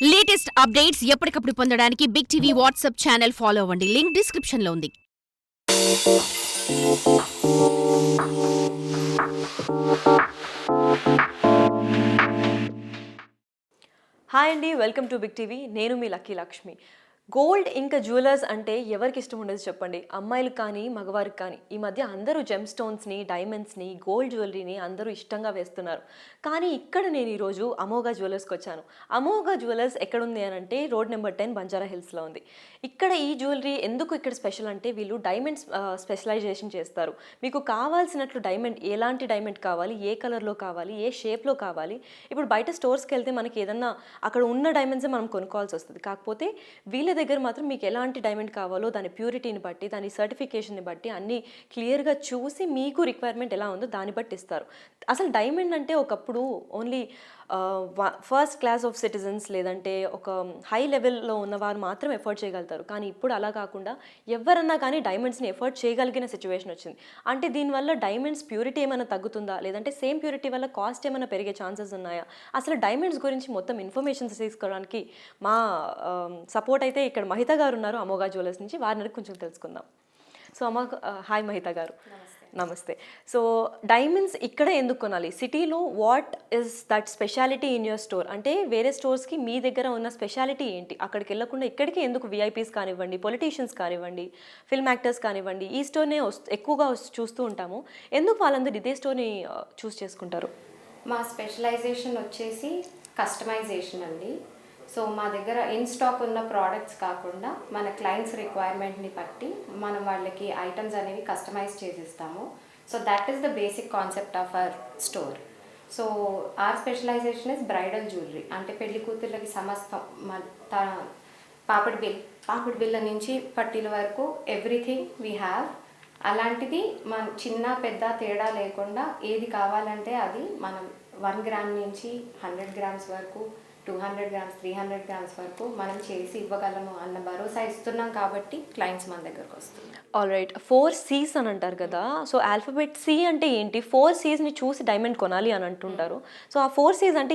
Latest updates ఎప్పటికప్పుడు పొందడానికి big TV WhatsApp channel follow అవ్వండి. లింక్ డిస్క్రిప్షన్ లో ఉంది. హాయ్ అండి, వెల్కమ్ టు బిగ్ టీవీ. నేను మీ లక్కీ లక్ష్మి. గోల్డ్ ఇంకా జ్యువెలర్స్ అంటే ఎవరికి ఇష్టం ఉండదు చెప్పండి, అమ్మాయిలకు కానీ మగవారికి కానీ. ఈ మధ్య అందరూ జెమ్ స్టోన్స్ని, డైమండ్స్ని, గోల్డ్ జ్యువెలరీని అందరూ ఇష్టంగా వేస్తున్నారు. కానీ ఇక్కడ నేను ఈరోజు అమోఘ జ్యువెలర్స్కి వచ్చాను. అమోఘ జ్యువెలర్స్ ఎక్కడుంది అని అంటే రోడ్ నెంబర్ 10 బంజారా హిల్స్లో ఉంది. ఇక్కడ ఈ జ్యువెలరీ ఎందుకు ఇక్కడ స్పెషల్ అంటే వీళ్ళు డైమండ్స్ స్పెషలైజేషన్ చేస్తారు. మీకు కావాల్సినట్లు డైమండ్, ఎలాంటి డైమండ్ కావాలి, ఏ కలర్లో కావాలి, ఏ షేప్లో కావాలి. ఇప్పుడు బయట స్టోర్స్కి వెళ్తే మనకి ఏదన్నా అక్కడ ఉన్న డైమండ్సే మనం కొనుక్కోవాల్సి వస్తుంది. కాకపోతే వీళ్ళ దగ్గర మాత్రం మీకు ఎలాంటి డైమండ్ కావాలో దాని ప్యూరిటీని బట్టి, దాని సర్టిఫికేషన్ని బట్టి అన్నీ క్లియర్గా చూసి మీకు రిక్వైర్మెంట్ ఎలా ఉందో దాన్ని బట్టి ఇస్తారు. అసలు డైమండ్ అంటే ఒకప్పుడు only first class of citizens లేదంటే ఒక హై లెవెల్లో ఉన్నవారు మాత్రం ఎఫర్ట్ చేయగలుగుతారు. కానీ ఇప్పుడు అలా కాకుండా ఎవరన్నా కానీ డైమండ్స్ని ఎఫర్ట్ చేయగలిగిన సిచ్యువేషన్ వచ్చింది. అంటే దీనివల్ల డైమండ్స్ ప్యూరిటీ ఏమైనా తగ్గుతుందా, లేదంటే సేమ్ ప్యూరిటీ వల్ల కాస్ట్ ఏమైనా పెరిగే ఛాన్సెస్ ఉన్నాయా, అసలు డైమండ్స్ గురించి మొత్తం ఇన్ఫర్మేషన్స్ తీసుకోవడానికి మా సపోర్ట్ అయితే ఇక్కడ మహిత గారు ఉన్నారు అమోఘ జ్యువెలర్స్ నుంచి. వారిని కొంచెం తెలుసుకుందాం. సో హాయ్ మహిత గారు. నమస్తే. సో డైమండ్స్ ఇక్కడ ఎందుకు కొనాలి, సిటీలో what is that speciality in your store? అంటే వేరే స్టోర్స్కి మీ దగ్గర ఉన్న స్పెషాలిటీ ఏంటి? అక్కడికి వెళ్ళకుండా ఇక్కడికి ఎందుకు విఐపీస్ కానివ్వండి, పొలిటీషియన్స్ కానివ్వండి, ఫిల్మ్ యాక్టర్స్ కానివ్వండి, ఈ స్టోర్నే ఎక్కువగా చూస్తూ ఉంటాము. ఎందుకు వాళ్ళందరూ ఇదే స్టోర్ని చూస్ చేసుకుంటారు? మా స్పెషలైజేషన్ వచ్చేసి కస్టమైజేషన్ అండి. సో మా దగ్గర ఇన్ స్టాక్ ఉన్న ప్రోడక్ట్స్ కాకుండా మన క్లయింట్స్ రిక్వైర్మెంట్ని బట్టి మనం వాళ్ళకి ఐటమ్స్ అనేవి కస్టమైజ్ చేసిస్తాము. So that is the basic concept of our store. So our specialisation is bridal jewellery. అంటే పెళ్లి కూతుర్లకి సమస్తం పాపిడి బిళ్ళ నుంచి పట్టీల వరకు ఎవ్రీథింగ్ వీ హ్యావ్. అలాంటిది మన చిన్న పెద్ద తేడా లేకుండా ఏది కావాలంటే అది మనం 1 గ్రామ్ నుంచి 100 గ్రామ్స్ వరకు, 200 గ్రామ్స్, 300 గ్రామ్స్ వరకు మనం చేసి ఇవ్వగలము అన్న భరోసా ఇస్తున్నాం కాబట్టి క్లయింట్స్ మన దగ్గరకు వస్తుంది. All right. 4 C's అని అంటారు కదా. సో ఆల్ఫాబెట్ C అంటే ఏంటి? 4 C'ని చూసి డైమండ్ కొనాలి అని అంటుంటారు. సో ఆ 4 C's అంటే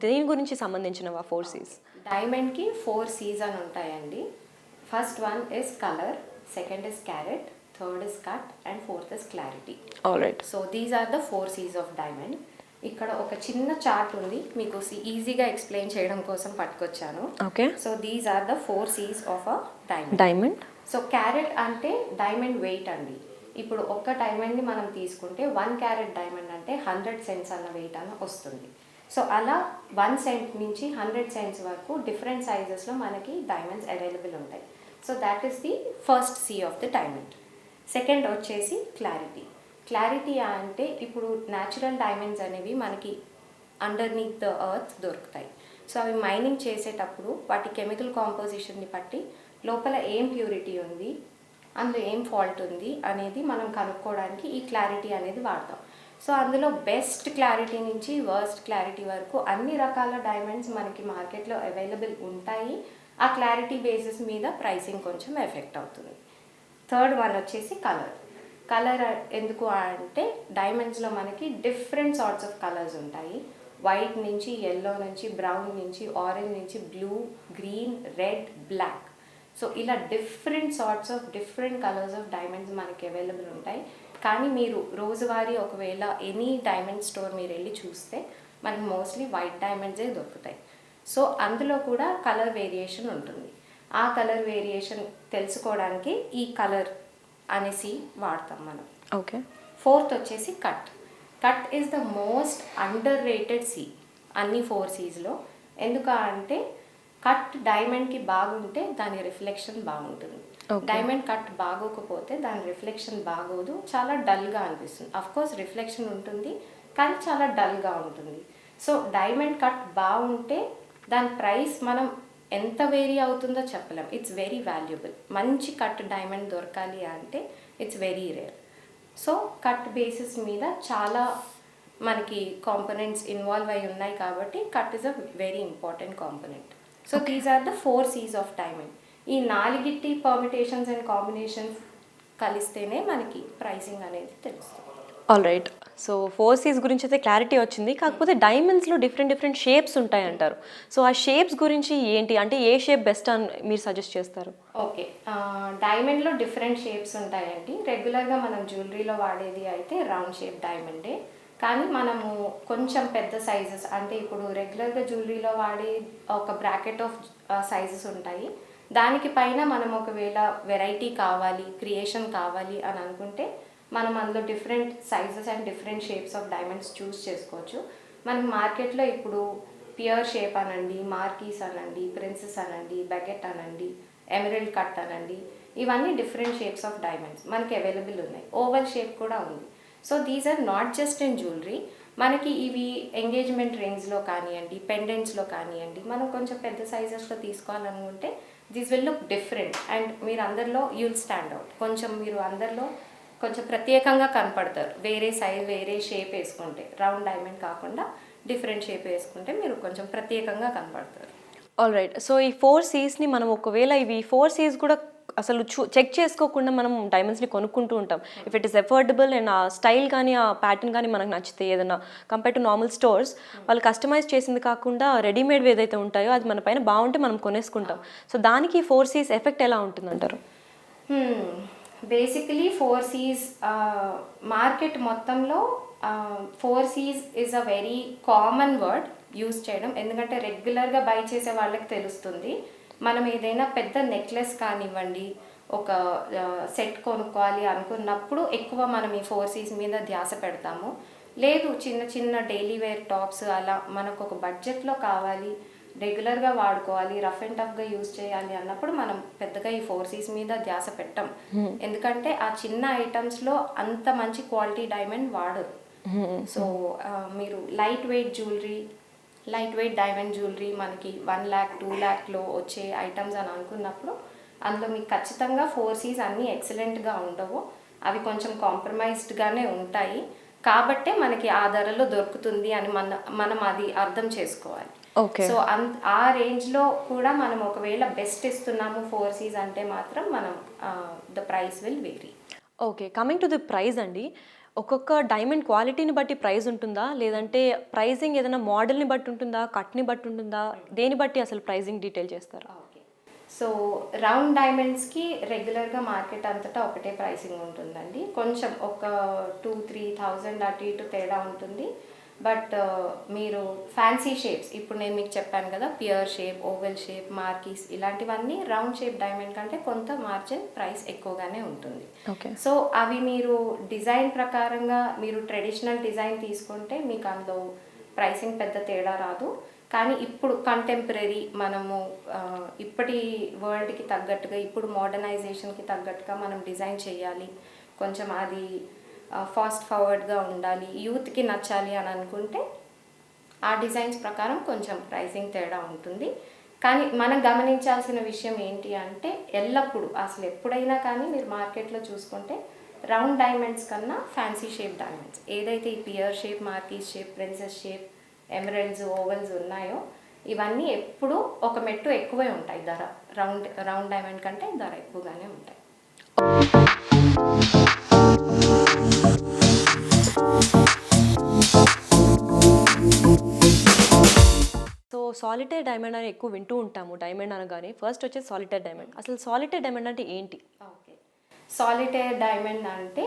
దేని గురించి సంబంధించినవి ఆ 4 C's? డైమండ్కి 4 C's అని ఉంటాయండి. First one is colour, second is carat, third is cut and fourth is clarity. All right. So these are the 4 C's of diamond. ఇక్కడ ఒక చిన్న చార్ట్ ఉంది, మీకు ఈజీగా ఎక్స్ప్లెయిన్ చేయడం కోసం పట్టుకొచ్చాను. Okay. So these are the 4 C's of a diamond. So carat అంటే డైమండ్ వెయిట్ అండి. ఇప్పుడు ఒక్క డైమండ్ని మనం తీసుకుంటే 1 క్యారెట్ డైమండ్ అంటే 100 సెంట్స్ అన్న వెయిట్ అన్న వస్తుంది. సో అలా 1 సెంట్ నుంచి 100 సెంట్స్ వరకు డిఫరెంట్ సైజెస్లో మనకి డైమండ్స్ అవైలబుల్ ఉంటాయి. So that is the first C of the diamond. Second వచ్చేసి క్లారిటీ. క్లారిటీ అంటే ఇప్పుడు న్యాచురల్ డైమండ్స్ అనేవి మనకి అండర్నీత్ ద ఎర్త్ దొరుకుతాయి. సో అవి మైనింగ్ చేసేటప్పుడు వాటి కెమికల్ కాంపోజిషన్ని బట్టి లోపల ఏం ప్యూరిటీ ఉంది, అందులో ఏం ఫాల్ట్ ఉంది అనేది మనం కనుక్కోవడానికి ఈ క్లారిటీ అనేది వాడతాం. సో అందులో బెస్ట్ క్లారిటీ నుంచి వర్స్ట్ క్లారిటీ వరకు అన్ని రకాల డైమండ్స్ మనకి మార్కెట్లో అవైలబుల్ ఉంటాయి. ఆ క్లారిటీ బేసిస్ మీద ప్రైసింగ్ కొంచెం ఎఫెక్ట్ అవుతుంది. థర్డ్ వన్ వచ్చేసి కలర్. కలర్ ఎందుకు అంటే డైమండ్స్లో మనకి డిఫరెంట్ సార్ట్స్ ఆఫ్ కలర్స్ ఉంటాయి. వైట్ నుంచి, ఎల్లో నుంచి, బ్రౌన్ నుంచి, ఆరెంజ్ నుంచి, blue, green, red, black. So ఇలా different sorts of different colours of diamonds మనకి అవైలబుల్ ఉంటాయి. కానీ మీరు రోజువారీ ఒకవేళ ఎనీ డైమండ్ స్టోర్ మీరు వెళ్ళి చూస్తే మనకి మోస్ట్లీ వైట్ డైమండ్సే దొరుకుతాయి. సో అందులో కూడా కలర్ వేరియేషన్ ఉంటుంది. ఆ కలర్ వేరియేషన్ తెలుసుకోవడానికి ఈ కలర్ అనేసి వాడతాం మనం. ఓకే. ఫోర్త్ వచ్చేసి cut. Cut is the most under rated C అన్ని 4 C'లో. ఎందుకు అంటే కట్ డైమండ్కి బాగుంటే దాని రిఫ్లెక్షన్ బాగుంటుంది. డైమండ్ కట్ బాగోకపోతే దాని రిఫ్లెక్షన్ బాగోదు, చాలా డల్గా అనిపిస్తుంది. అఫ్కోర్స్ రిఫ్లెక్షన్ ఉంటుంది కానీ చాలా డల్గా ఉంటుంది. సో డైమండ్ కట్ బాగుంటే దాని ప్రైస్ మనం ఎంత వేరీ అవుతుందో చెప్పలేం. It's very valuable. మంచి కట్ డైమండ్ దొరకాలి అంటే it's very rare. So cut basis మీద చాలా మనకి కాంపోనెంట్స్ ఇన్వాల్వ్ అయి ఉన్నాయి కాబట్టి cut is a very important component. So these are the 4 C's of diamond. ఈ 4 పర్మిటేషన్స్ అండ్ కాంబినేషన్స్ కలిస్తేనే మనకి ప్రైసింగ్ అనేది తెలుస్తుంది. All right. సో 4Cs గురించి అయితే క్లారిటీ వచ్చింది. కాకపోతే డైమండ్స్లో డిఫరెంట్ షేప్స్ ఉంటాయి అంటారు. సో ఆ షేప్స్ గురించి ఏంటి, అంటే ఏ షేప్ బెస్ట్ అని మీరు సజెస్ట్ చేస్తారు? ఓకే, డైమండ్లో డిఫరెంట్ షేప్స్ ఉంటాయండి. రెగ్యులర్గా మనం జ్యువెలరీలో వాడేది అయితే రౌండ్ షేప్ డైమండే. కానీ మనము కొంచెం పెద్ద సైజెస్, అంటే ఇప్పుడు రెగ్యులర్గా జ్యువెలరీలో వాడే ఒక బ్రాకెట్ ఆఫ్ సైజెస్ ఉంటాయి. దానికి పైన మనం ఒకవేళ వెరైటీ కావాలి, క్రియేషన్ కావాలి అని అనుకుంటే మనం అందులో different sizes and different shapes of diamonds choose చేసుకోవచ్చు. మనకి మార్కెట్లో ఇప్పుడు పియర్ షేప్ అనండి, మార్కీస్ అనండి, ప్రిన్సెస్ అనండి, బకెట్ అనండి, ఎమరల్డ్ కట్ అనండి, ఇవన్నీ డిఫరెంట్ షేప్స్ ఆఫ్ డైమండ్స్ మనకి అవైలబుల్ ఉన్నాయి. ఓవల్ షేప్ కూడా ఉంది. So these are not just in jewellery. మనకి ఇవి ఎంగేజ్మెంట్ రింగ్స్లో కానివ్వండి, పెండెంట్స్లో కానివ్వండి, మనం కొంచెం పెద్ద సైజెస్లో తీసుకోవాలనుకుంటే this will look different and మీరు అందరిలో యూల్ స్టాండ్ అవుట్. కొంచెం మీరు అందరిలో కొంచెం ప్రత్యేకంగా కనపడతారు. వేరే సైజ్, వేరే షేప్ వేసుకుంటే, రౌండ్ డైమండ్ కాకుండా డిఫరెంట్ షేప్ వేసుకుంటే మీరు కొంచెం ప్రత్యేకంగా కనపడతారు. All right. సో ఈ 4Csని మనం ఒకవేళ ఇవి 4Cs కూడా అసలు చెక్ చేసుకోకుండా మనం డైమండ్స్ని కొనుక్కుంటూ ఉంటాం. If it is affordable and ఆ స్టైల్ కానీ ఆ ప్యాటర్న్ కానీ మనకు నచ్చితే, ఏదైనా కంపేర్ టు నార్మల్ స్టోర్స్ వాళ్ళు కస్టమైజ్ చేసింది కాకుండా రెడీమేడ్ ఏదైతే ఉంటాయో అది మన పైన బాగుంటే మనం కొనేసుకుంటాం. సో దానికి 4Cs ఎఫెక్ట్ ఎలా ఉంటుందంటారు? బేసికలీ 4Cs మార్కెట్ మొత్తంలో 4Cs is a very common word use చేయడం. ఎందుకంటే రెగ్యులర్గా బై చేసే వాళ్ళకి తెలుస్తుంది. మనం ఏదైనా పెద్ద నెక్లెస్ కానివ్వండి, ఒక సెట్ కొనుక్కోవాలి అనుకున్నప్పుడు ఎక్కువ మనం ఈ 4Cs మీద ధ్యాస పెడతాము. లేదు, చిన్న చిన్న డైలీ వేర్ టాప్స్ అలా మనకు ఒక బడ్జెట్లో కావాలి, రెగ్యులర్గా వాడుకోవాలి, రఫ్ అండ్ టఫ్గా యూజ్ చేయాలి అన్నప్పుడు మనం పెద్దగా ఈ 4Cs మీద ధ్యాస పెట్టం. ఎందుకంటే ఆ చిన్న ఐటమ్స్లో అంత మంచి క్వాలిటీ డైమండ్ వాడరు. సో మీరు light weight jewellery, light weight diamond jewellery మనకి 1 lakh 2 lakhలో వచ్చే ఐటమ్స్ అని అనుకున్నప్పుడు అందులో మీకు ఖచ్చితంగా 4Cs అన్నీ ఎక్సలెంట్గా ఉండవు. అవి కొంచెం కాంప్రమైజ్డ్గానే ఉంటాయి. కాబట్టే మనకి ఆ ధరలో దొరుకుతుంది అని మనం అది అర్థం చేసుకోవాలి. సో ఆ రేంజ్లో కూడా మనం ఒకవేళ బెస్ట్ ఇస్తున్నాము 4Cs అంటే మాత్రం మనం the price will vary. Okay, coming to the price అండి. ఒక్కొక్క డైమండ్ క్వాలిటీని బట్టి ప్రైస్ ఉంటుందా, లేదంటే ప్రైజింగ్ ఏదైనా మోడల్ని బట్టి ఉంటుందా, కట్ని బట్టి ఉంటుందా, దేని బట్టి అసలు ప్రైజింగ్ డీటెయిల్ చేస్తారు? ఓకే, సో రౌండ్ డైమండ్స్కి రెగ్యులర్గా మార్కెట్ అంతటా ఒకటే ప్రైసింగ్ ఉంటుందండి. కొంచెం ఒక 2-3,000 అటు ఇటు తేడా ఉంటుంది. బట్ మీరు ఫ్యాన్సీ షేప్స్, ఇప్పుడు నేను మీకు చెప్పాను కదా, పియర్ షేప్, ఓవెల్ షేప్, మార్కీస్, ఇలాంటివన్నీ రౌండ్ షేప్ డైమండ్ కంటే కొంత మార్జిన్ ప్రైస్ ఎక్కువగానే ఉంటుంది. ఓకే, సో అవి మీరు డిజైన్ ప్రకారంగా మీరు ట్రెడిషనల్ డిజైన్ తీసుకుంటే మీకు అందులో ప్రైసింగ్ పెద్ద తేడా రాదు. కానీ ఇప్పుడు కంటెంపరీ మనము ఇప్పటి వరల్డ్కి తగ్గట్టుగా, ఇప్పుడు మోడర్నైజేషన్కి తగ్గట్టుగా మనం డిజైన్ చేయాలి, కొంచెం అది ఫాస్ట్ ఫార్వర్డ్గా ఉండాలి, యూత్కి నచ్చాలి అని అనుకుంటే ఆ డిజైన్స్ ప్రకారం కొంచెం ప్రైసింగ్ తేడా ఉంటుంది. కానీ మనం గమనించాల్సిన విషయం ఏంటి అంటే, ఎల్లప్పుడూ అసలు ఎప్పుడైనా కానీ మీరు మార్కెట్లో చూసుకుంటే రౌండ్ డైమండ్స్ కన్నా ఫ్యాన్సీ షేప్ డైమండ్స్, ఏదైతే ఈ pear shape, marquise shape, princess shape, emeralds, ovals ఉన్నాయో ఇవన్నీ ఎప్పుడూ ఒక మెట్టు ఎక్కువే ఉంటాయి ధర. రౌండ్ డైమండ్ కంటే ధర ఎక్కువగానే ఉంటాయి. సో సాలిటైర్ డైమండ్ అని ఎక్కువ వింటూ ఉంటాము. డైమండ్ అనగానే ఫస్ట్ వచ్చేసి సాలిటైర్ డైమండ్. అసలు సాలిటైర్ డైమండ్ అంటే ఏంటి? ఓకే, సాలిటైర్ డైమండ్ అంటే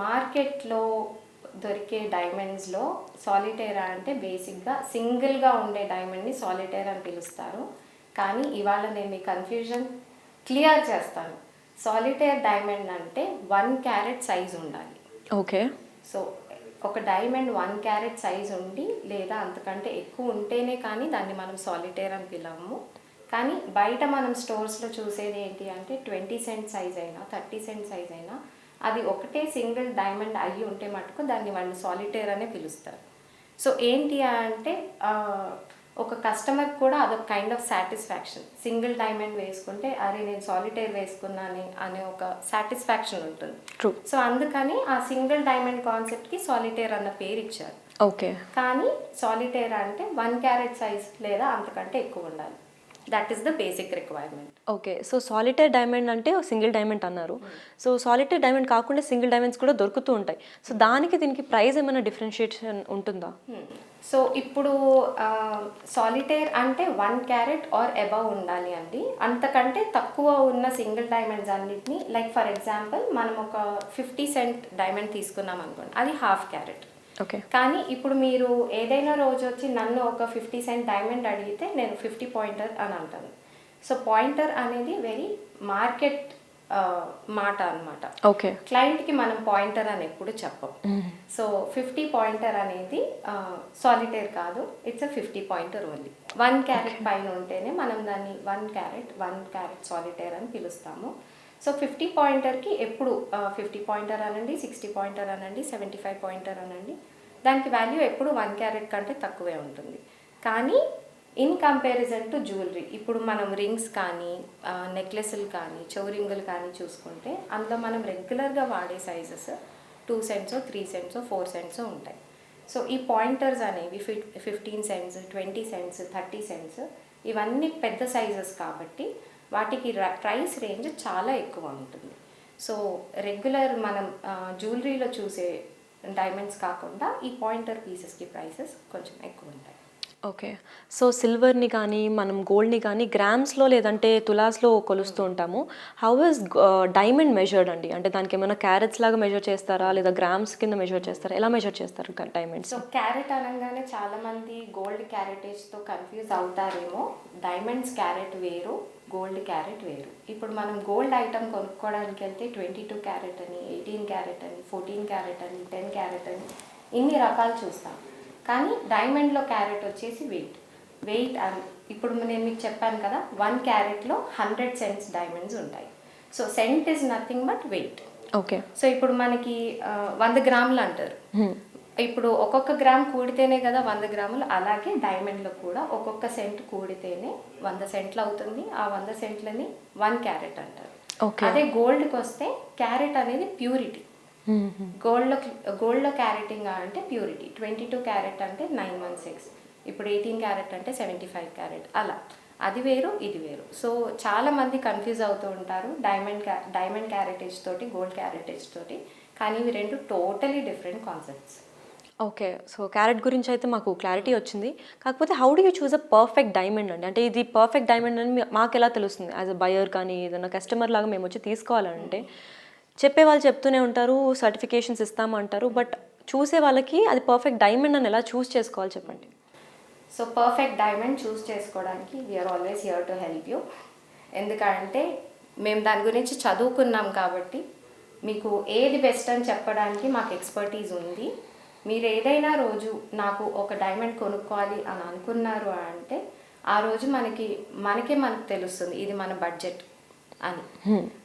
మార్కెట్లో దొరికే డైమండ్స్లో సాలిటైర్ అంటే బేసిక్గా సింగిల్గా ఉండే డైమండ్ని సాలిటైర్ అని పిలుస్తారు. కానీ ఇవాళ నేను మీ కన్ఫ్యూజన్ క్లియర్ చేస్తాను. సాలిటైర్ డైమండ్ అంటే 1 carat సైజ్ ఉండాలి. ఓకే, సో ఒక డైమండ్ 1 carat సైజ్ ఉండి లేదా అంతకంటే ఎక్కువ ఉంటేనే కానీ దాన్ని మనం సాలిటైర్ అని పిలవము. కానీ బయట మనం స్టోర్స్లో చూసేది ఏంటి అంటే 20 cent సైజ్ అయినా 30 cent సైజ్ అయినా అది ఒకటే సింగిల్ డైమండ్ అయ్యి ఉంటే మటుకు దాన్ని వాళ్ళు సాలిటైర్ అనే పిలుస్తారు. సో ఏంటి అంటే ఒక కస్టమర్కి కూడా అదొక kind of satisfaction. Single diamond వేసుకుంటే అరే నేను సాలిటైర్ వేసుకున్నాను అనే ఒక సాటిస్ఫాక్షన్ ఉంటుంది. ట్రూ. సో అందుకని ఆ సింగిల్ డైమండ్ కాన్సెప్ట్కి సాలిటైర్ అన్న పేరు ఇచ్చారు. ఓకే, కానీ సాలిటైర్ అంటే 1 carat సైజ్ లేదా అంతకంటే ఎక్కువ ఉండాలి. That is the basic requirement. Okay. So solitaire diamond అంటే సింగిల్ డైమండ్ అన్నారు. సో సాలిటైర్ డైమండ్ కాకుండా సింగిల్ డైమండ్స్ కూడా దొరుకుతూ ఉంటాయి. సో దానికి దీనికి ప్రైస్ ఏమైనా డిఫరెన్షియేషన్ ఉంటుందా? సో ఇప్పుడు సాలిటైర్ అంటే 1 క్యారెట్ ఆర్ అబవ్ ఉండాలి అండి. అంతకంటే తక్కువ ఉన్న సింగిల్ డైమండ్స్ అన్నిటిని, లైక్ ఫర్ ఎగ్జాంపుల్ మనం ఒక 50 సెంట్ డైమండ్ తీసుకున్నాం అనుకోండి, అది హాఫ్ క్యారెట్. ఓకే. కానీ ఇప్పుడు మీరు ఏదైనా రోజు వచ్చి నన్ను ఒక 50 సెంట్ డైమండ్ అడిగితే నేను 50 పాయింటర్ అని అంటాను. సో పాయింటర్ అనేది వెరీ మార్కెట్ మాట అనమాట. ఓకే. క్లయింట్కి మనం పాయింటర్ అని ఎప్పుడు చెప్పం. సో 50 పాయింటర్ అనేది సాలిటైర్ కాదు, ఇట్స్ 50 పాయింటర్ ఓన్లీ. 1 క్యారెట్ పైన ఉంటేనే మనం దాన్ని 1 క్యారెట్ సాలిటైర్ అని పిలుస్తాము. సో 50 పాయింటర్కి ఎప్పుడు 50 పాయింటర్ అనండి, 60 పాయింటర్ అనండి, 75 పాయింటర్ అనండి, దానికి వాల్యూ ఎప్పుడు 1 క్యారెట్ కంటే తక్కువే ఉంటుంది. కానీ ఇన్ కంపారిజన్ టు జ్యువెలరీ, ఇప్పుడు మనం రింగ్స్ కానీ నెక్లెస్లు కానీ చౌరింగులు కానీ చూసుకుంటే అందులో మనం రెగ్యులర్గా వాడే సైజెస్ 2 సెంట్స్, 3 సెంట్స్, 4 సెంట్స్ ఉంటాయి. సో ఈ పాయింటర్స్ అనేవి 15 సెంట్స్, 20 సెంట్స్, 30 సెంట్స్ ఇవన్నీ పెద్ద సైజెస్ కాబట్టి వాటికి ప్రైస్ రేంజ్ చాలా ఎక్కువ ఉంటుంది. సో రెగ్యులర్ మనం జ్యువెలరీలో చూసే డైమండ్స్ కాకుండా ఈ పాయింటర్ పీసెస్కి ప్రైసెస్ కొంచెం ఎక్కువ ఉంటాయి. ఓకే. సో సిల్వర్ని కానీ మనం గోల్డ్ని కానీ గ్రామ్స్లో లేదంటే తులాస్లో కొలుస్తూ ఉంటాము. హౌ ఇస్ డైమండ్ మెజర్డ్ అండి? అంటే దానికి ఏమైనా క్యారెట్స్ లాగా మెజర్ చేస్తారా, లేదా గ్రామ్స్ కింద మెజర్ చేస్తారా? ఎలా మెజర్ చేస్తారు డైమండ్స్? సో క్యారెట్ అనగానే చాలామంది గోల్డ్ క్యారెటేజ్తో కన్ఫ్యూజ్ అవుతారేమో. డైమండ్స్ క్యారెట్ వేరు, గోల్డ్ క్యారెట్ వేరు. ఇప్పుడు మనం గోల్డ్ ఐటమ్ కొనుక్కోవడానికి వెళ్తే 22 క్యారెట్ అని, 18 క్యారెట్ అని, 14 క్యారెట్ అని, 10 క్యారెట్ అని ఇన్ని రకాలు చూస్తాం. కానీ డైమండ్లో క్యారెట్ వచ్చేసి వెయిట్ అని ఇప్పుడు నేను మీకు చెప్పాను కదా, 1 క్యారెట్లో 100 సెంట్స్ డైమండ్స్ ఉంటాయి. So cent is nothing but weight. Okay. So ఇప్పుడు మనకి 100 గ్రాములు అంటారు. ఇప్పుడు ఒక్కొక్క గ్రామ్ కూడితేనే కదా 100 గ్రాములు, అలాగే డైమండ్లో కూడా ఒక్కొక్క సెంట్ కూడితేనే 100 సెంట్లు అవుతుంది. ఆ 100 సెంట్లని 1 క్యారెట్ అంటారు. అదే గోల్డ్కి వస్తే క్యారెట్ అనేది ప్యూరిటీ. గోల్డ్లో క్యారెటింగ్ అంటే ప్యూరిటీ. 22 క్యారెట్ అంటే 916, ఇప్పుడు 18 క్యారెట్ అంటే 75 క్యారెట్, అలా అది వేరు ఇది వేరు. సో చాలామంది కన్ఫ్యూజ్ అవుతూ ఉంటారు డైమండ్ క్యారెటేజ్ తోటి గోల్డ్ క్యారెటేజ్ తోటి, కానీ ఇవి రెండు totally different concepts. Okay. So carrot గురించి అయితే మాకు క్లారిటీ వచ్చింది. కాకపోతే how do you choose a perfect diamond అండి? అంటే ఇది పర్ఫెక్ట్ డైమండ్ అని మాకు ఎలా తెలుస్తుంది? యాజ్ అ బయర్ కానీ ఏదైనా కస్టమర్ లాగా మేము వచ్చి తీసుకోవాలంటే చెప్పే వాళ్ళు చెప్తూనే ఉంటారు, సర్టిఫికేషన్స్ ఇస్తామంటారు, బట్ చూసే వాళ్ళకి అది పర్ఫెక్ట్ డైమండ్ అని ఎలా చూస్ చేసుకోవాలి చెప్పండి. సో పర్ఫెక్ట్ డైమండ్ చూస్ చేసుకోవడానికి we're always here to help you. ఎందుకంటే మేము దాని గురించి చదువుకున్నాం కాబట్టి మీకు ఏది బెస్ట్ అని చెప్పడానికి మాకు ఎక్స్పర్టీస్ ఉంది. మీరు ఏదైనా రోజు నాకు ఒక డైమండ్ కొనుక్కోవాలి అని అనుకున్నారు అంటే ఆ రోజు మనకే తెలుస్తుంది ఇది మన బడ్జెట్ అని.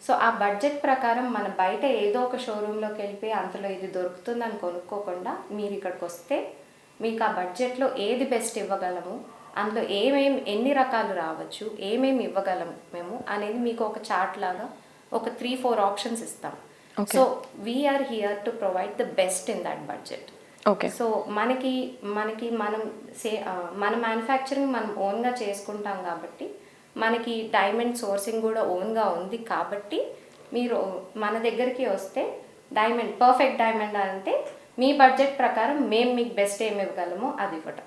సో ఆ బడ్జెట్ ప్రకారం మన బయట ఏదో ఒక షోరూంలోకి వెళ్ళిపోయి అంతలో ఇది దొరుకుతుందని కొనుక్కోకుండా మీరు ఇక్కడికి వస్తే మీకు ఆ బడ్జెట్లో ఏది బెస్ట్ ఇవ్వగలము, అందులో ఎన్ని రకాలు రావచ్చు, ఏమేమి ఇవ్వగలము మేము అనేది మీకు ఒక చార్ట్ లాగా ఒక 3-4 ఆప్షన్స్ ఇస్తాం. So we're here to provide the best in that budget. Okay. So మనకి మన మ్యానుఫ్యాక్చరింగ్ మనం ఓన్గా చేసుకుంటాం కాబట్టి మనకి డైమండ్ సోర్సింగ్ కూడా ఓన్గా ఉంది కాబట్టి మీరు మన దగ్గరికి వస్తే పర్ఫెక్ట్ డైమండ్ అంటే మీ బడ్జెట్ ప్రకారం మేము మీకు బెస్ట్ ఏమి ఇవ్వగలమో అది ఇవ్వటం.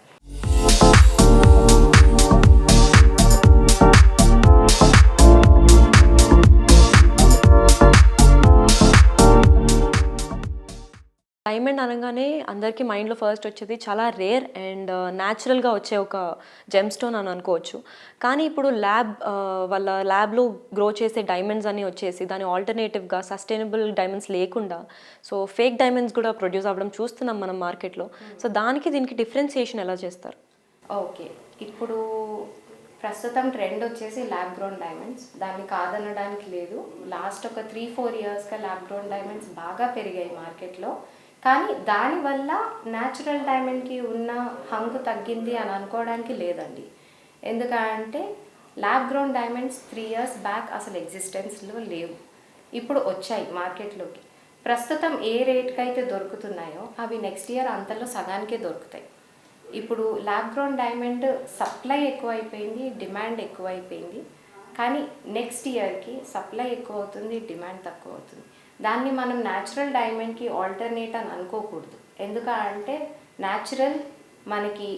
డైమండ్ అనగానే అందరికీ మైండ్లో ఫస్ట్ వచ్చేది చాలా రేర్ అండ్ న్యాచురల్గా వచ్చే ఒక జెమ్ స్టోన్ అని అనుకోవచ్చు. కానీ ఇప్పుడు వాళ్ళ ల్యాబ్లో గ్రో చేసే డైమండ్స్ అని వచ్చేసి దాని ఆల్టర్నేటివ్గా సస్టైనబుల్ డైమండ్స్ లేకుండా సో ఫేక్ డైమండ్స్ కూడా ప్రొడ్యూస్ అవ్వడం చూస్తున్నాం మనం మార్కెట్లో. సో దానికి దీనికి డిఫరెన్సియేషన్ ఎలా చేస్తారు? ఓకే. ఇప్పుడు ప్రస్తుతం ట్రెండ్ వచ్చేసి ల్యాబ్ గ్రోన్ డైమండ్స్. దాన్ని కాదనడానికి లేదు. లాస్ట్ ఒక 3-4 ఇయర్స్గా ల్యాబ్ గ్రోన్ డైమండ్స్ బాగా పెరిగాయి మార్కెట్లో. కానీ దానివల్ల న్యాచురల్ డైమండ్కి ఉన్న హంగు తగ్గింది అని అనుకోవడానికి లేదండి. ఎందుకంటే lab grown diamonds 3 years back అసలు ఎగ్జిస్టెన్స్లో లేవు, ఇప్పుడు వచ్చాయి మార్కెట్లోకి. ప్రస్తుతం ఏ రేట్కి అయితే దొరుకుతున్నాయో అవి నెక్స్ట్ ఇయర్ అంతలో సగానికే దొరుకుతాయి. ఇప్పుడు ల్యాబ్ గ్రోన్ డైమండ్ సప్లై ఎక్కువైపోయింది, డిమాండ్ ఎక్కువైపోయింది. కానీ నెక్స్ట్ ఇయర్కి సప్లై ఎక్కువ అవుతుంది, డిమాండ్ తక్కువ అవుతుంది. దాన్ని మనం న్యాచురల్ డైమండ్కి ఆల్టర్నేట్ అని అనుకోకూడదు. ఎందుకంటే న్యాచురల్ మనకి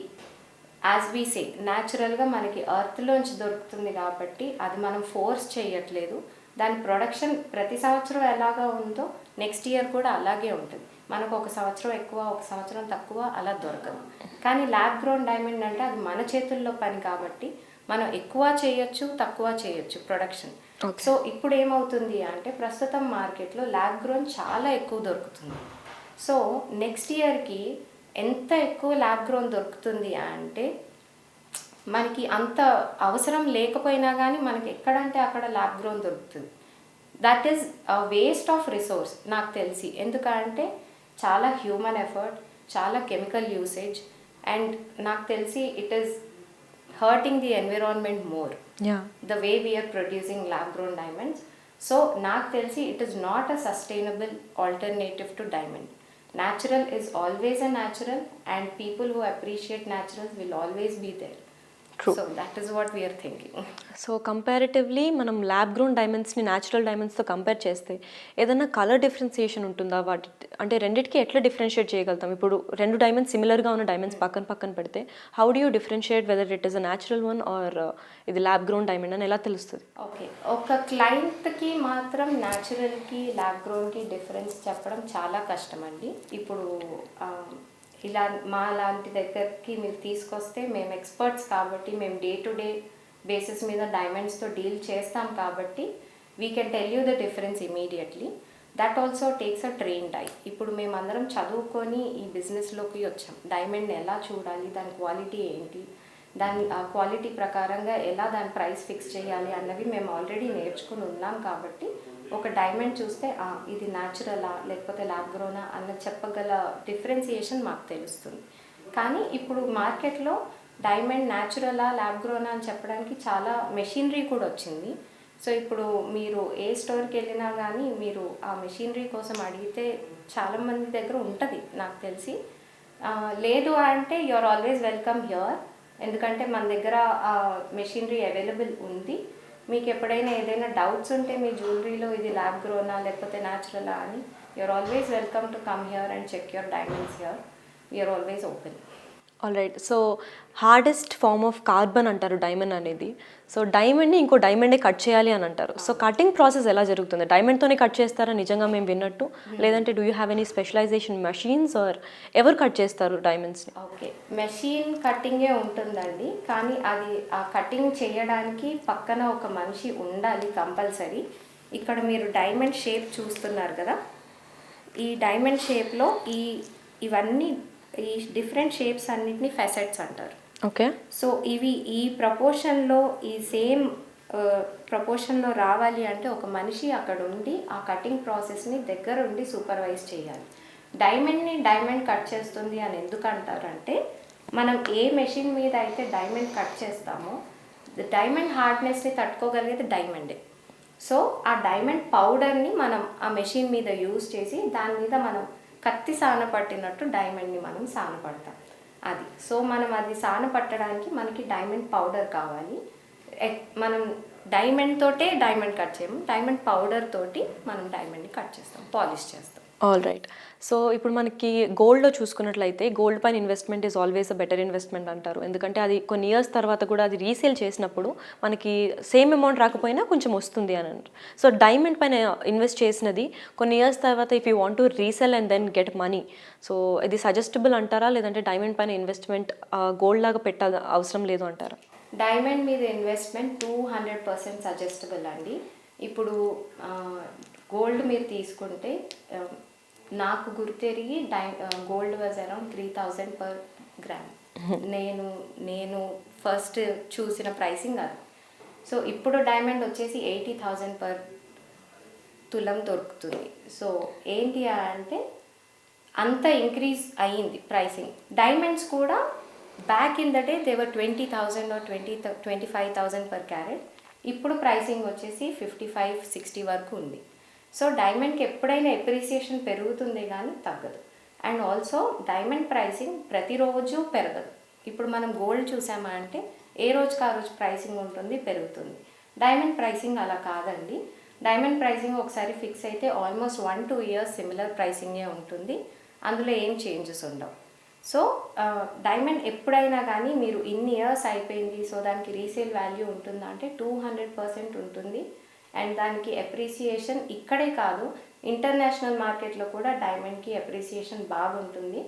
యాజ్ వీ సే న్యాచురల్గా మనకి ఎర్త్లోంచి దొరుకుతుంది కాబట్టి అది మనం ఫోర్స్ చేయట్లేదు. దాని ప్రొడక్షన్ ప్రతి సంవత్సరం ఎలాగా ఉందో నెక్స్ట్ ఇయర్ కూడా అలాగే ఉంటుంది. మనకు ఒక సంవత్సరం ఎక్కువ, ఒక సంవత్సరం తక్కువ అలా దొరకదు. కానీ ల్యాబ్ గ్రోన్ డైమండ్ అంటే అది మన చేతుల్లో పని కాబట్టి మనం ఎక్కువ చేయొచ్చు, తక్కువ చేయొచ్చు ప్రొడక్షన్. సో ఇప్పుడు ఏమవుతుంది అంటే ప్రస్తుతం మార్కెట్లో ల్యాబ్ గ్రోన్ చాలా ఎక్కువ దొరుకుతుంది. సో నెక్స్ట్ ఇయర్కి ఎంత ఎక్కువ ల్యాబ్ గ్రోన్ దొరుకుతుంది అంటే మనకి అంత అవసరం లేకపోయినా కానీ మనకి ఎక్కడంటే అక్కడ ల్యాబ్ గ్రోన్ దొరుకుతుంది. That is waste of resource నాకు తెలిసి. ఎందుకంటే చాలా హ్యూమన్ ఎఫర్ట్, చాలా కెమికల్ యూసేజ్, అండ్ నాకు తెలిసి it is hurting the environment more the way we're producing lab grown diamonds. So నాకు తెలిసి it is not a sustainable alternative to diamond. Natural is always a natural, and people who appreciate naturals will always be there. True. So that is what we are thinking. So comparatively మనం lab grown డైమండ్స్ని natural డైమండ్స్తో compare చేస్తే ఏదైనా colour differentiation ఉంటుందా? వాటి అంటే రెండింటికి ఎట్లా differentiate చేయగలుగుతాం? ఇప్పుడు రెండు డైమండ్స్ సిమిలర్గా ఉన్న డైమండ్స్ పక్కన పెడితే how do you differentiate whether it is a natural one or ఇది ల్యాబ్ గ్రోన్ డైమండ్ అని ఎలా తెలుస్తుంది? ఓకే, ఒక క్లయింట్కి మాత్రం న్యాచురల్కి ల్యాబ్ గ్రోన్కి డిఫరెన్స్ చెప్పడం చాలా కష్టం అండి. ఇప్పుడు ఇలా మా లాంటి దగ్గరికి మీరు తీసుకొస్తే మేము ఎక్స్పర్ట్స్ కాబట్టి మేము డే టు డే బేసిస్ మీద డైమండ్స్తో డీల్ చేస్తాం కాబట్టి we can tell you the difference immediately. That also takes a train time. ఇప్పుడు మేమందరం చదువుకొని ఈ బిజినెస్లోకి వచ్చాం. డైమండ్ని ఎలా చూడాలి, దాని క్వాలిటీ ఏంటి, దాని క్వాలిటీ ప్రకారంగా ఎలా దాని ప్రైస్ ఫిక్స్ చేయాలి అన్నవి మేము ఆల్రెడీ నేర్చుకుని ఉన్నాం కాబట్టి ఒక డైమండ్ చూస్తే ఇది న్యాచురలా లేకపోతే ల్యాబ్ గ్రోనా అన్న చెప్పగల డిఫరెన్సియేషన్ మాకు తెలుస్తుంది. కానీ ఇప్పుడు మార్కెట్లో డైమండ్ న్యాచురలా ల్యాబ్ గ్రోనా అని చెప్పడానికి చాలా మెషినరీ కూడా వచ్చింది. సో ఇప్పుడు మీరు ఏ స్టోర్కి వెళ్ళినా కానీ మీరు ఆ మెషినరీ కోసం అడిగితే చాలామంది దగ్గర ఉంటుంది నాకు తెలిసి. లేదు అంటే you are always welcome here. ఎందుకంటే మన దగ్గర ఆ మెషినరీ అవైలబుల్ ఉంది. మీకు ఎప్పుడైనా ఏదైనా డౌట్స్ ఉంటే మీ జ్యువెలరీలో ఇది ల్యాబ్ గ్రోనా లేకపోతే న్యాచురలా అని you're always welcome to come here and check your diamonds here. We're always open. All right. So hardest form of carbon అంటారు డైమండ్ అనేది. సో డైమండ్ని ఇంకో డైమండే కట్ చేయాలి అని అంటారు. సో కటింగ్ ప్రాసెస్ ఎలా జరుగుతుంది? డైమండ్తోనే కట్ చేస్తారా నిజంగా మేము విన్నట్టు, లేదంటే do you have any specialization machines or ఎవరు కట్ చేస్తారు డైమండ్స్ని? ఓకే, మెషిన్ కట్టింగే ఉంటుందండి. కానీ అది ఆ కటింగ్ చేయడానికి పక్కన ఒక మనిషి ఉండాలి కంపల్సరీ. ఇక్కడ మీరు డైమండ్ షేప్ చూస్తున్నారు కదా, ఈ డైమండ్ షేప్లో ఇవన్నీ ఈ డిఫరెంట్ షేప్స్ అన్నిటిని ఫెసెట్స్ అంటారు. ఓకే. సో ఇవి ఈ ప్రపోర్షన్లో ఈ సేమ్ ప్రపోర్షన్లో రావాలి అంటే ఒక మనిషి అక్కడ ఉండి ఆ కటింగ్ ప్రాసెస్ని దగ్గరుండి సూపర్వైజ్ చేయాలి. డైమండ్ కట్ చేస్తుంది అని ఎందుకు అంటారంటే మనం ఏ మెషిన్ మీద అయితే డైమండ్ కట్ చేస్తామో డైమండ్ హార్డ్నెస్ని తట్టుకోగలిగేది డైమండే. సో ఆ డైమండ్ పౌడర్ని మనం ఆ మెషిన్ మీద యూజ్ చేసి దాని మీద మనం కత్తి సాన పట్టినట్టు డైమండ్ని మనం సాన పడతాం. అది సో మనం అది సాన పట్టడానికి మనకి డైమండ్ పౌడర్ కావాలి. మనం డైమండ్ తోటే డైమండ్ కట్ చేయము, డైమండ్ పౌడర్ తోటి మనం డైమండ్ని కట్ చేస్తాం, పాలిష్ చేస్తాం. All right. సో ఇప్పుడు మనకి గోల్డ్లో చూసుకున్నట్లయితే గోల్డ్ పైన investment is always a better investment అంటారు. ఎందుకంటే అది కొన్ని ఇయర్స్ తర్వాత కూడా అది రీసేల్ చేసినప్పుడు మనకి సేమ్ అమౌంట్ రాకపోయినా కొంచెం వస్తుంది అని అంటారు. సో డైమండ్ పైన ఇన్వెస్ట్ చేసినది కొన్ని ఇయర్స్ తర్వాత if you want to resell and then get money, so ఇది సజెస్టబుల్ అంటారా, లేదంటే డైమండ్ పైన ఇన్వెస్ట్మెంట్ గోల్డ్ లాగా పెట్టాలి అవసరం లేదు అంటారా? డైమండ్ మీద ఇన్వెస్ట్మెంట్ 200% సజెస్టబుల్ అండి. ఇప్పుడు గోల్డ్ మీరు తీసుకుంటే నాకు గుర్తెరిగి gold was around 3000 per gram. నేను ఫస్ట్ చూసిన ప్రైసింగ్ అది. సో ఇప్పుడు డైమండ్ వచ్చేసి 80,000 per తులం దొరుకుతుంది. సో ఏంటి అంటే అంత ఇంక్రీజ్ అయ్యింది ప్రైసింగ్. డైమండ్స్ కూడా back in the day they were 20,000 or 25,000 per carat. ఇప్పుడు ప్రైసింగ్ వచ్చేసి 55-60 వరకు ఉంది. సో డైమండ్కి ఎప్పుడైనా ఎప్రిసియేషన్ పెరుగుతుంది కానీ తగ్గదు. అండ్ ఆల్సో డైమండ్ ప్రైసింగ్ ప్రతిరోజు పెరగదు. ఇప్పుడు మనం గోల్డ్ చూసామా అంటే ఏ రోజుకి ఆ రోజు ప్రైసింగ్ ఉంటుంది, పెరుగుతుంది. డైమండ్ ప్రైసింగ్ అలా కాదండి. డైమండ్ ప్రైసింగ్ ఒకసారి ఫిక్స్ అయితే ఆల్మోస్ట్ 1-2 ఇయర్స్ సిమిలర్ ప్రైసింగే ఉంటుంది, అందులో ఏం చేంజెస్ ఉండవు. సో డైమండ్ ఎప్పుడైనా కానీ మీరు ఇన్ని ఇయర్స్ అయిపోయింది, సో దానికి రీసేల్ వాల్యూ ఉంటుందా అంటే 200% ఉంటుంది. అండ్ దానికి అప్రిసియేషన్ ఇక్కడే కాదు, ఇంటర్నేషనల్ మార్కెట్లో కూడా డైమండ్కి అప్రిసియేషన్ బాగుంటుంది.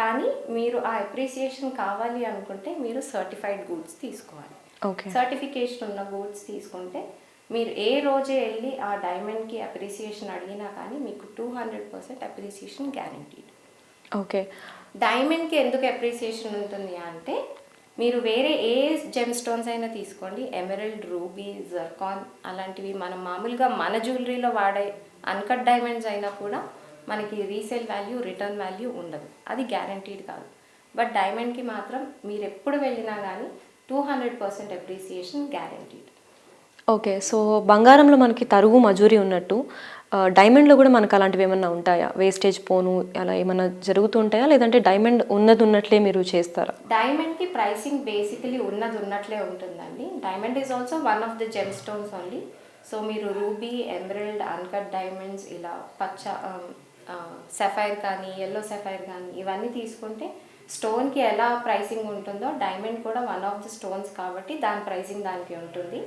కానీ మీరు ఆ అప్రిసియేషన్ కావాలి అనుకుంటే మీరు సర్టిఫైడ్ గూడ్స్ తీసుకోవాలి. ఓకే. సర్టిఫికేషన్ ఉన్న గూడ్స్ తీసుకుంటే మీరు ఏ రోజే వెళ్ళి ఆ డైమండ్కి అప్రిసియేషన్ అడిగినా కానీ మీకు 200% అప్రిసియేషన్ గ్యారంటీడ్. ఓకే. డైమండ్కి ఎందుకు అప్రిసియేషన్ ఉంటుంది అంటే మీరు వేరే ఏ జెమ్ స్టోన్స్ అయినా తీసుకోండి, ఎమరల్డ్, రూబీ, జర్కాన్ అలాంటివి మనం మామూలుగా మన జ్యువెలరీలో వాడే అన్కట్ డైమండ్స్ అయినా కూడా మనకి రీసేల్ వాల్యూ, రిటర్న్ వాల్యూ ఉండదు, అది గ్యారంటీడ్ కాదు. బట్ డైమండ్కి మాత్రం మీరు ఎప్పుడు వెళ్ళినా కానీ 200% అప్రిసియేషన్ గ్యారంటీడ్. ఓకే. సో బంగారంలో మనకి తరుగు మజూరీ ఉన్నట్టు డైమండ్లో కూడా మనకు అలాంటివి ఏమన్నా ఉంటాయా? వేస్టేజ్ పోను అలా ఏమన్నా జరుగుతూ ఉంటాయా, లేదంటే డైమండ్ ఉన్నది ఉన్నట్లే మీరు చేస్తారా? డైమండ్కి ప్రైసింగ్ బేసికలీ ఉన్నది ఉన్నట్లే ఉంటుందండి. Diamond is also one of the gem stones only. So మీరు రూబీ, ఎమరల్డ్, అన్కట్ డైమండ్స్, ఇలా పచ్చ సఫైర్ కానీ, ఎల్లో సఫైర్ కానీ ఇవన్నీ తీసుకుంటే స్టోన్కి ఎలా ప్రైసింగ్ ఉంటుందో డైమండ్ కూడా వన్ ఆఫ్ ద స్టోన్స్ కాబట్టి దాని ప్రైసింగ్ దానికి ఉంటుంది.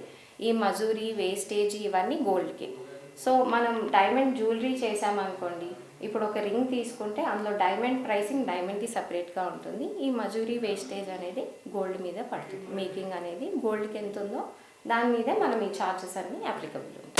ఈ మజూరీ, వేస్టేజ్ ఇవన్నీ గోల్డ్కి. సో మనం డైమండ్ జ్యువెలరీ చేసామనుకోండి, ఇప్పుడు ఒక రింగ్ తీసుకుంటే అందులో డైమండ్ ప్రైసింగ్ డైమండ్కి సపరేట్గా ఉంటుంది. ఈ మజూరీ, వేస్టేజ్ అనేది గోల్డ్ మీద పడుతుంది. మేకింగ్ అనేది గోల్డ్కి ఎంత ఉందో దాని మీదే మనం ఈ ఛార్జెస్ అన్నీ అప్లికబుల్ ఉంటాయి.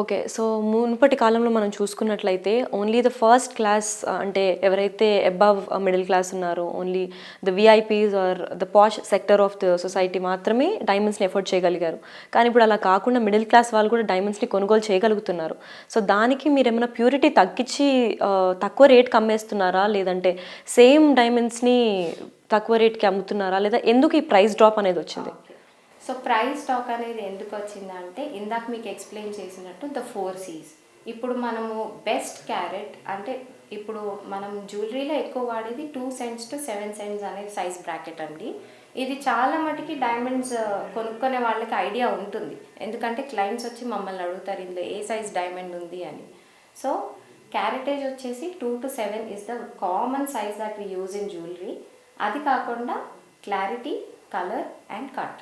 ఓకే. సో మునుపటి కాలంలో మనం చూసుకున్నట్లయితే ఓన్లీ ద ఫస్ట్ క్లాస్, అంటే ఎవరైతే అబవ్ మిడిల్ క్లాస్ ఉన్నారో, only the VIPs are the posh sector of the society మాత్రమే డైమండ్స్ని ఎఫోర్డ్ చేయగలిగారు. కానీ ఇప్పుడు అలా కాకుండా మిడిల్ క్లాస్ వాళ్ళు కూడా డైమండ్స్ని కొనుగోలు చేయగలుగుతున్నారు. సో దానికి మీరు ఏమైనా ప్యూరిటీ తగ్గించి తక్కువ రేట్కి అమ్మేస్తున్నారా, లేదంటే సేమ్ డైమండ్స్ని తక్కువ రేట్కి అమ్ముతున్నారా, లేదా ఎందుకు ఈ ప్రైస్ డ్రాప్ అనేది వచ్చింది? సో ప్రైస్ టాక్ అనేది ఎందుకు వచ్చిందంటే ఇందాక మీకు ఎక్స్ప్లెయిన్ చేసినట్టు ద 4 C's. ఇప్పుడు మనము బెస్ట్ క్యారెట్ అంటే ఇప్పుడు మనం జ్యువెలరీలో ఎక్కువ వాడేది 2 cents to 7 cents అనే సైజ్ బ్రాకెట్ అండి. ఇది చాలా మటుకి డైమండ్స్ కొనుక్కునే వాళ్ళకి ఐడియా ఉంటుంది, ఎందుకంటే క్లయింట్స్ వచ్చి మమ్మల్ని అడుగుతారు ఇందులో ఏ సైజ్ డైమండ్ ఉంది అని. సో క్యారెటేజ్ వచ్చేసి 2 to 7 is the common size that we use in jewellery. అది కాకుండా clarity, colour and cut.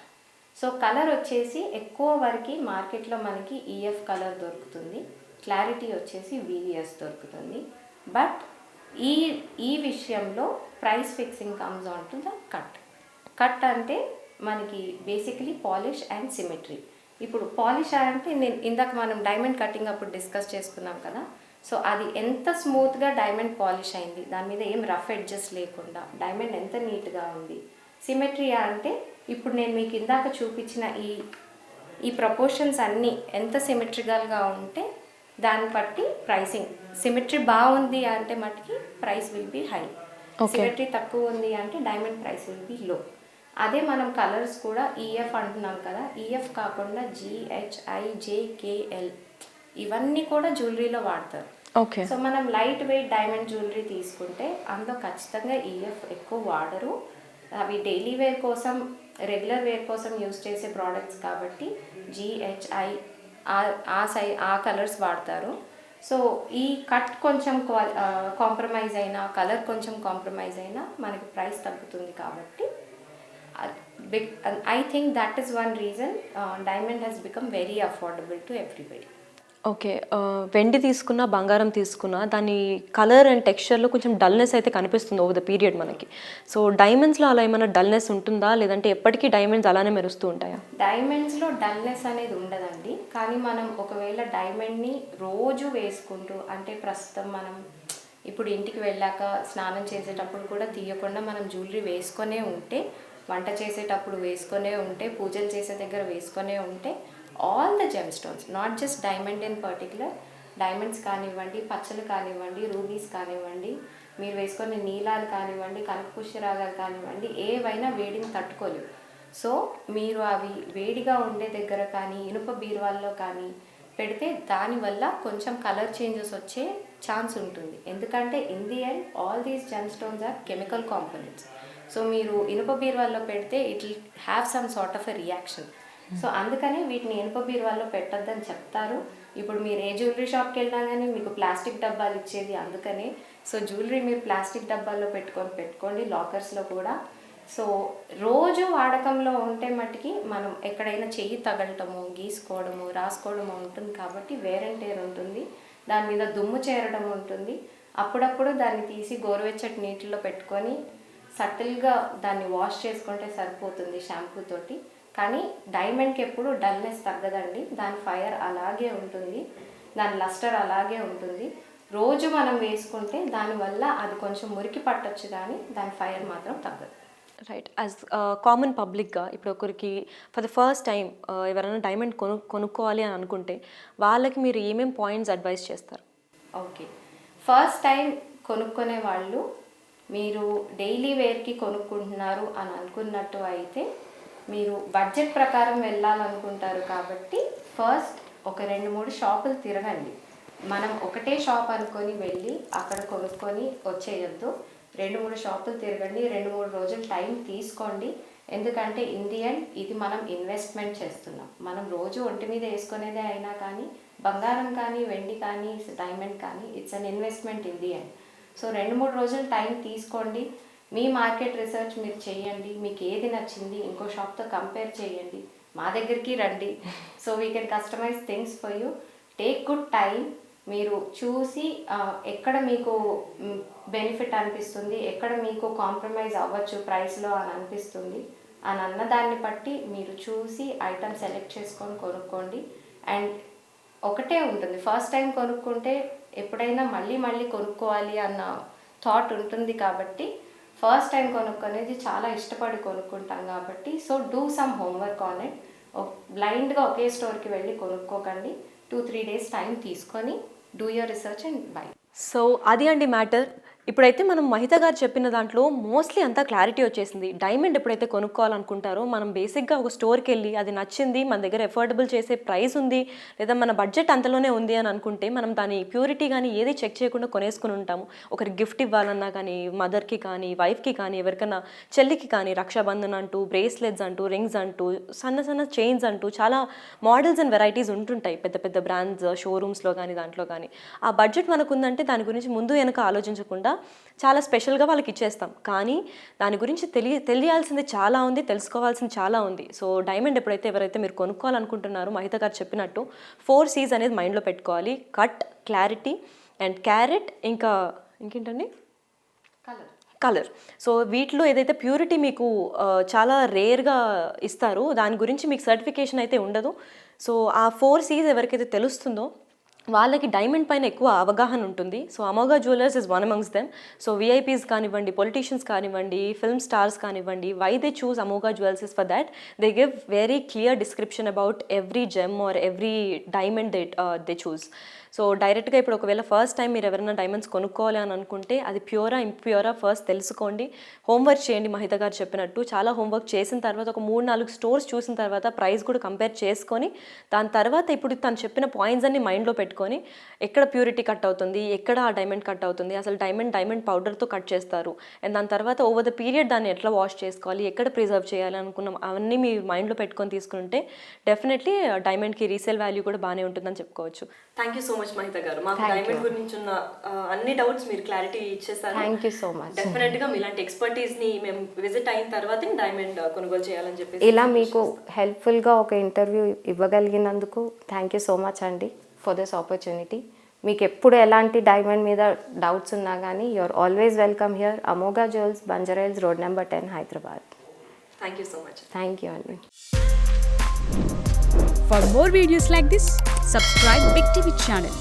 So colour వచ్చేసి ఎక్కువ వరకు మార్కెట్లో మనకి ఈఎఫ్ కలర్ దొరుకుతుంది, క్లారిటీ వచ్చేసి వీవిఎస్ దొరుకుతుంది. బట్ ఈ విషయంలో price fixing comes on to the cut. Cut అంటే మనకి బేసికలీ పాలిష్ అండ్ సిమెట్రీ. ఇప్పుడు పాలిష్ అంటే నేను ఇందాక మనం డైమండ్ కటింగ్ అప్పుడు డిస్కస్ చేసుకున్నాం కదా, సో అది ఎంత స్మూత్గా డైమండ్ పాలిష్ అయింది, దాని మీద ఏం రఫ్ ఎడ్జెస్ లేకుండా డైమండ్ ఎంత నీట్గా ఉంది. సిమెట్రీ అంటే ఇప్పుడు నేను మీకు ఇందాక చూపించిన ఈ ప్రపోర్షన్స్ అన్నీ ఎంత సిమెట్రికల్గా ఉంటే దాన్ని బట్టి ప్రైసింగ్. సిమెట్రీ బాగుంది అంటే మటుకి price will be high, symmetry తక్కువ ఉంది అంటే డైమండ్ ప్రైస్ విల్ బి లో. అదే మనం కలర్స్ కూడా ఈఎఫ్ అంటున్నాం కదా, ఈఎఫ్ కాకుండా GHIJKL ఇవన్నీ కూడా జ్యువెలరీలో వాడతారు. ఓకే. సో మనం లైట్ వెయిట్ డైమండ్ జ్యువెలరీ తీసుకుంటే అందులో ఖచ్చితంగా ఈఎఫ్ ఎక్కువ వాడరు. అవి డైలీ వేర్ కోసం, రెగ్యులర్ వేర్ కోసం యూజ్ చేసే ప్రోడక్ట్స్ కాబట్టి GHI ఆ కలర్స్ వాడతారు. సో ఈ కట్ కొంచెం కాంప్రమైజ్ అయినా, కలర్ కొంచెం కాంప్రమైజ్ అయినా మనకి ప్రైస్ తగ్గుతుంది కాబట్టి I think that is one reason diamond has become very affordable to everybody. Okay. వెండి తీసుకున్నా, బంగారం తీసుకున్నా దాని కలర్ అండ్ టెక్స్చర్లో కొంచెం డల్నెస్ అయితే కనిపిస్తుంది ఓవర్ ద పీరియడ్ మనకి. సో డైమండ్స్లో అలా ఏమైనా డల్నెస్ ఉంటుందా, లేదంటే ఎప్పటికీ డైమండ్స్ అలానే మెరుస్తూ ఉంటాయా? డైమండ్స్లో డల్నెస్ అనేది ఉండదండి. కానీ మనం ఒకవేళ డైమండ్ని రోజు వేసుకుంటూ, అంటే ప్రస్తుతం మనం ఇప్పుడు ఇంటికి వెళ్ళాక స్నానం చేసేటప్పుడు కూడా తీయకుండా మనం జ్యువెలరీ వేసుకొనే ఉంటే, వంట చేసేటప్పుడు వేసుకొనే ఉంటే, పూజలు చేసే దగ్గర వేసుకొనే ఉంటే, all the gem stones, not just diamond in particular, diamonds కానివ్వండి, పచ్చలు కానివ్వండి, రూబీస్ కానివ్వండి, మీరు వేసుకునే నీలాలు కానివ్వండి, కనకపుష్యరాగాలు కానివ్వండి, ఏవైనా వేడిని తట్టుకోలేవు. సో మీరు అవి వేడిగా ఉండే దగ్గర కానీ, ఇనుప బీరువాల్లో కానీ పెడితే దానివల్ల కొంచెం కలర్ చేంజెస్ వచ్చే ఛాన్స్ ఉంటుంది. ఎందుకంటే in the end all these gem stones are chemical components. So మీరు ఇనుప బీరువాల్లో పెడితే it will have some sort of a reaction. So అందుకని వీటిని ఇనుప బీరువాల్లో పెట్టొద్దని చెప్తారు. ఇప్పుడు మీరు ఏ జ్యువెలరీ షాప్కి వెళ్ళినా కానీ మీకు ప్లాస్టిక్ డబ్బాలు ఇచ్చేది అందుకనే. సో జ్యువెలరీ మీరు ప్లాస్టిక్ డబ్బాల్లో పెట్టుకోండి, లాకర్స్లో కూడా. సో రోజు వాడకంలో ఉంటే మట్టుకి మనం ఎక్కడైనా చెయ్యి తగలటము, గీసుకోవడము, రాసుకోవడము ఉంటుంది కాబట్టి వేర్ అండ్ టేర్ ఉంటుంది, దాని మీద దుమ్ము చేరడం ఉంటుంది. అప్పుడప్పుడు దాన్ని తీసి గోరువెచ్చటి నీటిలో పెట్టుకొని సటిల్గా దాన్ని వాష్ చేసుకుంటే సరిపోతుంది షాంపూ తోటి. కానీ డైమండ్కి ఎప్పుడు డల్నెస్ తగ్గదండి, దాని ఫైర్ అలాగే ఉంటుంది, దాని లస్టర్ అలాగే ఉంటుంది. రోజు మనం వేసుకుంటే దానివల్ల అది కొంచెం మురికి పట్టొచ్చు కానీ దాని ఫైర్ మాత్రం తగ్గదు. రైట్. యాజ్ కామన్ పబ్లిక్గా ఇప్పుడు ఒకరికి ఫర్ ద ఫస్ట్ టైం ఎవరైనా డైమండ్ కొనుక్కోవాలి అని అనుకుంటే వాళ్ళకి మీరు ఏమేమి పాయింట్స్ అడ్వైస్ చేస్తారు? ఓకే, ఫస్ట్ టైం కొనుక్కునే వాళ్ళు మీరు డైలీ వేర్కి కొనుక్కుంటున్నారు అని అనుకున్నట్టు అయితే మీరు బడ్జెట్ ప్రకారం వెళ్ళాలనుకుంటారు కాబట్టి ఫస్ట్ ఒక 2-3 షాపులు తిరగండి. మనం ఒకటే షాప్ అనుకొని వెళ్ళి అక్కడ కొనుక్కొని వచ్చేయద్దు. 2-3 షాపులు తిరగండి, 2-3 రోజులు టైం తీసుకోండి. ఎందుకంటే ఇన్ ది ఎండ్ ఇది మనం ఇన్వెస్ట్మెంట్ చేస్తున్నాం. మనం రోజు ఒంటి మీద వేసుకునేదే అయినా కానీ బంగారం కానీ వెండి కానీ డైమండ్ కానీ it's an investment in the end. So 2-3 రోజులు టైం తీసుకోండి, మీ మార్కెట్ రీసెర్చ్ మీరు చేయండి, మీకు ఏది నచ్చింది ఇంకో షాప్తో కంపేర్ చేయండి, మా దగ్గరికి రండి. So we can customise things for you. Take good time. మీరు చూసి ఎక్కడ మీకు బెనిఫిట్ అనిపిస్తుంది, ఎక్కడ మీకు కాంప్రమైజ్ అవ్వచ్చు ప్రైస్లో అని అనిపిస్తుంది అని అన్నదాన్ని బట్టి మీరు చూసి ఐటమ్ సెలెక్ట్ చేసుకొని కొనుక్కోండి. అండ్ ఒకటే ఉంటుంది, ఫస్ట్ టైం కొనుక్కుంటే ఎప్పుడైనా మళ్ళీ మళ్ళీ కొనుక్కోవాలి అన్న థాట్ ఉంటుంది కాబట్టి ఫస్ట్ టైం కొనుక్కునేది చాలా ఇష్టపడి కొనుక్కుంటాం కాబట్టి so do some homework on it. బ్లైండ్గా ఒకే స్టోర్కి వెళ్ళి కొనుక్కోకండి. 2-3 days టైం తీసుకొని do your research and buy. So అది అండి మ్యాటర్. ఇప్పుడైతే మనం మహిత గారు చెప్పిన దాంట్లో మోస్ట్లీ అంతా క్లారిటీ వచ్చేసింది. డైమండ్ ఎప్పుడైతే కొనుక్కోవాలనుకుంటారో మనం బేసిక్గా ఒక స్టోర్కి వెళ్ళి అది నచ్చింది, మన దగ్గర ఎఫోర్డబుల్ చేసే ప్రైస్ ఉంది, లేదా మన బడ్జెట్ అంతలోనే ఉంది అని అనుకుంటే మనం దాని ప్యూరిటీ కానీ ఏది చెక్ చేయకుండా కొనేసుకుని ఉంటాము. ఒకరికి గిఫ్ట్ ఇవ్వాలన్నా కానీ, మదర్కి కానీ, వైఫ్కి కానీ, ఎవరికైనా చెల్లికి కానీ రక్షాబంధన్ అంటూ, బ్రేస్లెట్స్ అంటూ, రింగ్స్ అంటూ, సన్న సన్న చైన్స్ అంటూ చాలా మోడల్స్ అండ్ వెరైటీస్ ఉంటుంటాయి పెద్ద పెద్ద బ్రాండ్స్ షోరూమ్స్లో కానీ దాంట్లో కానీ. ఆ బడ్జెట్ మనకు ఉందంటే దాని గురించి ముందు వెనక ఆలోచించకుండా చాలా స్పెషల్గా వాళ్ళకి ఇచ్చేస్తాం. కానీ దాని గురించి తెలియాల్సింది చాలా ఉంది, తెలుసుకోవాల్సింది చాలా ఉంది. సో డైమండ్ ఎప్పుడైతే ఎవరైతే మీరు కొనుక్కోవాలనుకుంటున్నారో మహిత గారు చెప్పినట్టు 4 C's అనేది మైండ్లో పెట్టుకోవాలి. కట్, క్లారిటీ అండ్ క్యారెట్, ఇంకేంటండి కలర్. సో వీటిలో ఏదైతే ప్యూరిటీ మీకు చాలా రేర్గా ఇస్తారో దాని గురించి మీకు సర్టిఫికేషన్ అయితే ఉండదు. సో ఆ 4 C's ఎవరికైతే తెలుస్తుందో వాళ్ళకి డైమండ్ పైన ఎక్కువ అవగాహన ఉంటుంది. So Amogha jewellers is one amongst them. So VIPs కానివ్వండి, పొలిటీషియన్స్ కానివ్వండి, ఫిల్మ్ స్టార్స్ కానివ్వండి, why they choose Amogha jewellers is for that they give very clear description about every gem or every diamond they choose. So డైరెక్ట్గా ఇప్పుడు ఒకవేళ first time మీరు ఎవరైనా diamonds కొనుక్కోవాలి అని అనుకుంటే అది ప్యూరా ఇంప్యూరా ఫస్ట్ తెలుసుకోండి. హోంవర్క్ చేయండి మహిత గారు చెప్పినట్టు. చాలా హోంవర్క్ చేసిన తర్వాత ఒక 3-4 స్టోర్స్ చూసిన తర్వాత ప్రైస్ కూడా కంపేర్ చేసుకొని దాని తర్వాత ఇప్పుడు తను చెప్పిన పాయింట్స్ అన్ని మైండ్లో పెట్టుకొని ఎక్కడ ప్యూరిటీ కట్ అవుతుంది, ఎక్కడ ఆ డైమండ్ కట్ అవుతుంది, అసలు డైమండ్ పౌడర్తో కట్ చేస్తారు, అండ్ దాని తర్వాత ఓవర్ ద పీరియడ్ దాన్ని ఎట్లా వాష్ చేసుకోవాలి, ఎక్కడ ప్రిజర్వ్ చేయాలి అనుకున్నాం అవన్నీ మీ మైండ్లో పెట్టుకొని తీసుకుంటే డెఫినెట్లీ డైమండ్కి రీసేల్ వాల్యూ కూడా బాగానే ఉంటుందని చెప్పుకోవచ్చు. Thank you so much Mahita గారు. మాకు డైమండ్ గురించి ఉన్న అన్ని డౌట్స్ మీరు క్లారిటీ ఇచ్చేసారు. Thank you so much. Definite గా మీలాంటి ఎక్స్పర్టీస్ ని మేము విజిట్ అయిన తర్వాత డైమండ్ కొనుగోలు చేయాలని చెప్పి ఇలా మీకు హెల్ప్ఫుల్ గా ఒక ఇంటర్వ్యూ ఇవ్వగలిగినందుకు థ్యాంక్ యూ సో మచ్ అండి ఫర్ దిస్ ఆపర్చునిటీ. మీకు ఎప్పుడు ఎలాంటి డైమండ్ మీద డౌట్స్ ఉన్నా కానీ you're always welcome here, Amogha jewels, Banjara Hills, road number 10, Hyderabad. Thank you so much. Thank you అండి. For more videos like this, subscribe Big TV channel.